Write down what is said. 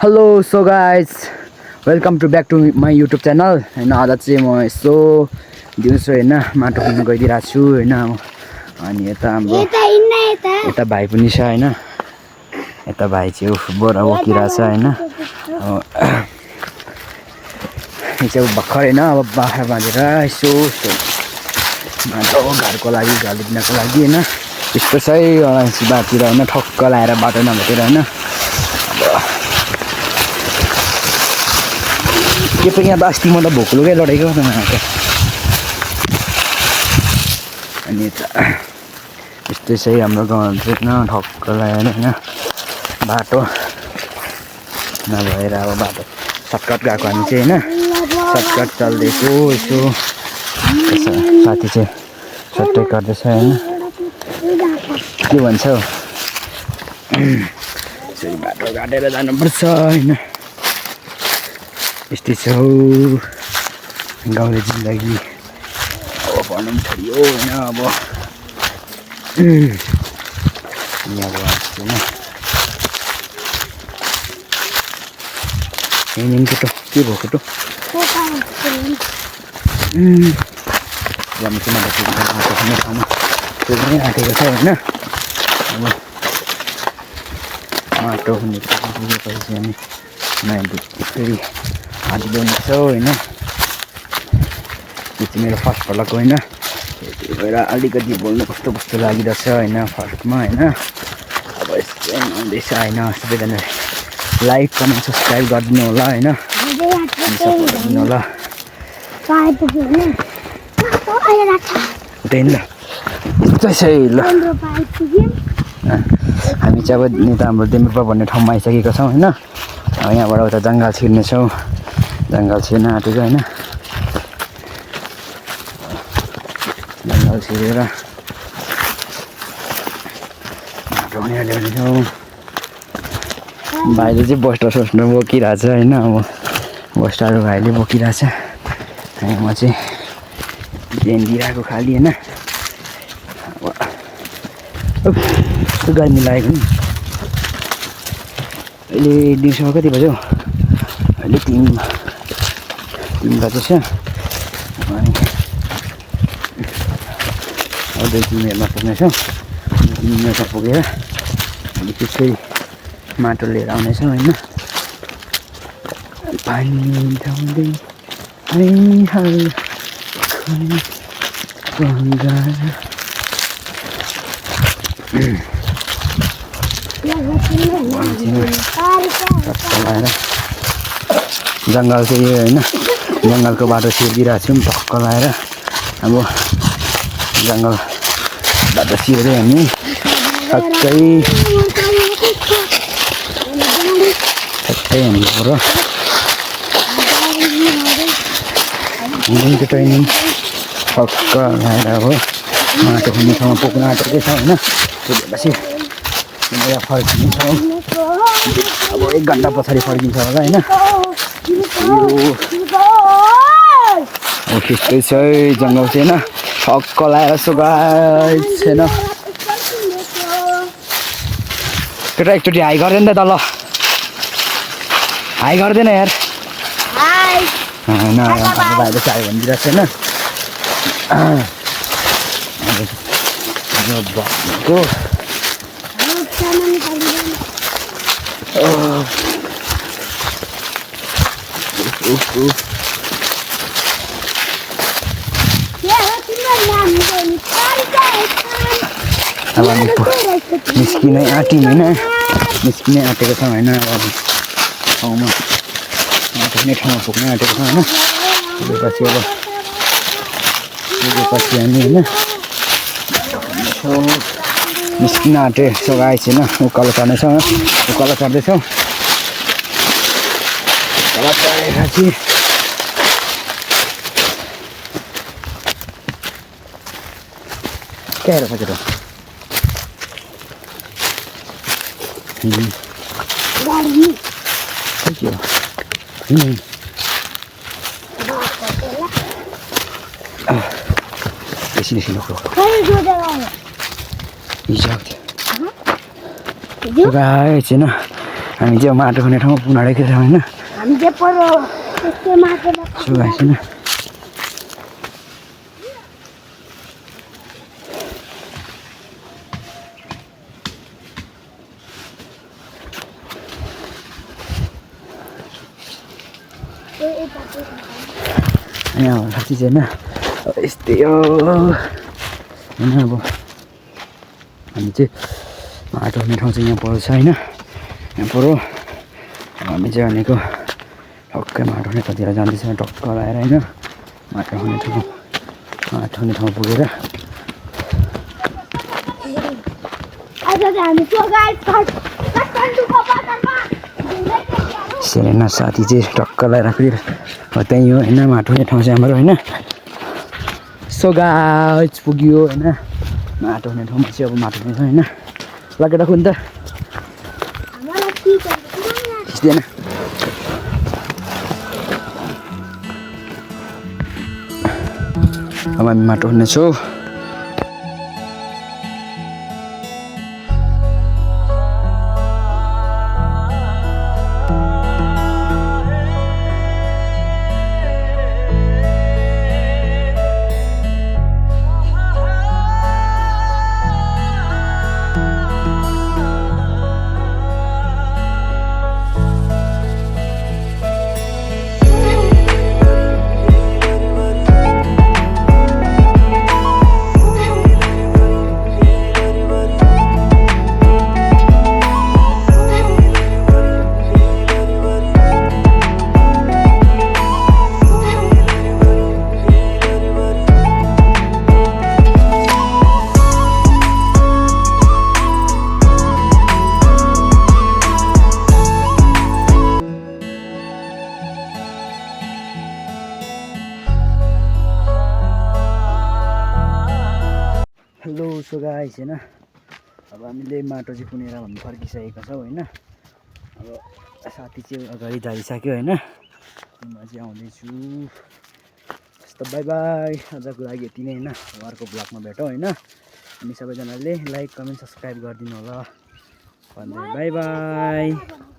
Hello so guys welcome to back to my YouTube channel होइन। आज चाहिँ म यसो दिउँसो होइन माटो खन्नु गइदिरहेको छु होइन। अनि यता हाम्रो यता भाइ पनि छ होइन। यता भाइ चाहिँ बोरा बोकिरहेको छ होइन। यो चाहिँ भर्खर होइन अब बाख्रा बाँधेर यसो माटो घरको लागि घर लिप्नको लागि होइन। यस्तो चाहिँ अलैँची बारतिर होइन ठक्क लगाएर बाटो नभेटेर होइन। के पनि यहाँ त अस्ति म त भोकलुकै लडेको त मलाई। अनि यता यस्तै चाहिँ हाम्रो गाउँहरू चाहिँ होइन ठक्क लगाएर होइन बाटो नभएर अब बाटो सर्टकट गएको हामी चाहिँ होइन। सर्टकट चल्दैछु यसो साथी चाहिँ सर्टकट गर्दैछ होइन। के भन्छ हौ यसरी बाटो काटेर जानुपर्छ होइन। यस्तै छ हौ गाउँले जिन्दगी। अब भन्नु पनि छोडियो होइन। अब यहाँ केटो के भयो केटो ठाउँमा पुग्नै आँटेको छ होइन। अब माटो पुगेपछि हामी नयाँ फेरि हात ल्याउनेछ होइन। यो चाहिँ मेरो फर्स्ट पल्टको होइन। त्यही भएर अलिकति बोल्नु कस्तो कस्तो लागिरहेछ होइन फर्स्टमा होइन। अब यस्तो आउँदैछ होइन। सबैजना लाइक कमेन्ट सब्सक्राइब गरिदिनु होला होइन। सपोर्ट गरिदिनु होला त्यही ल त्यसै ल। हामी चाहिँ अब नेता हाम्रो देम्बुपा भन्ने ठाउँमा आइसकेको छौँ होइन। यहाँबाट उता जङ्गल छिर्नेछौँ। जङ्गल छिर्न आँटेको होइन। जङ्गल छिरेर बाटो पनि ल्याउनेछौँ। भाइले चाहिँ बस्टर सोस्टर बोकिरहेछ होइन। अब बस्टाहरू भाइले बोकिरहेछ। अनि म चाहिँ ध्यान दिइरहेको खालि होइन। अब कस्तो गर्मी लागेको नि। अहिले दिउँसो कति बज्यो? अहिले 3 बजेछ। अनि अब 2 मिनटमा पुग्नेछौँ। 2 मिनटमा पुगेर अनि त्यसै माटो लिएर आउनेछौँ होइन। पानी धाउँदै जङ्गल चाहिँ यो होइन। जङ्गलको बाटो छिरिदिरहेको छौँ टक्क लगाएर। अब जङ्गल बाटो छिर्दै हामी ठक्कै हामी पऱ्यो दिनको ट्रेनिङ ठक्क लगाएर अब माटो खन्ने ठाउँमा पुग्न आँटेकै छ होइन। पुगेपछि यहाँ फर्किन्छौँ। अब 1 घन्टा पछाडि फर्किन्छ होला होइन। अब त्यस्तै छ जङ्गल चाहिँ होइन ठक्क लगाएर सो गाइस छैन। केटा एकचोटि हाई गर्दैन त ल। हाई गर्दैन यार। होइन भाइले चाहिँ हाई भनिदिरहेको छैन। भएको अब हामी निस्किनै आँट्यौँ होइन। निस्किनै आँटेको छौँ होइन। अब ठाउँमा पुग्ने ठाउँमा पुग्न आँटेको छौँ होइन। पुगेपछि अब हामी होइन निस्किन आँटे सो गाइस होइन। उकालो चढ्नेछौँ उकालो चढ्दैछौँ। उकालो चढेपछि के हेरेको केटा बेसी लोक गाइस होइन। हामी चाहिँ माटो खाने ठाउँमा पुग्न आँटेको छ होइन हामी चाहिँ पर त्यस्तै माटोमा सो गाइस होइन यहाँ साथी चाहिँ होइन यस्तै हो होइन अब हामी चाहिँ माटो हुने ठाउँ चाहिँ यहाँ पर्छ होइन यहाँ पऱ्यो हामी चाहिँ भनेको टक्कै माटो हुने कतिवटा जाँदैछ टक्क लगाएर होइन माटो हुने ठाउँ पुगेर सेरेना साथी चाहिँ टक्क लगाएर फेरि त्यहीँ हो होइन माटो हुने ठाउँ चाहिँ हाम्रो होइन सो गाइस पुग्यो होइन माटो हुने ठाउँमा चाहिँ अब माटो हुने छ होइन लगेर कुन त खिच्दैन अब हामी माटो हुनेछौँ हेलो सो गाइस होइन अब हामीले माटो चाहिँ पुनेर हामी फर्किसकेका छौँ होइन अब साथी चाहिँ अगाडि जाइसक्यो होइन म चाहिँ आउँदैछु यस्तो बाई बाई आजको लागि यति नै होइन अर्को ब्लगमा भेटौँ होइन अनि सबैजनाले लाइक कमेन्ट सब्सक्राइब गरिदिनु होला भन्दै बाई बाई।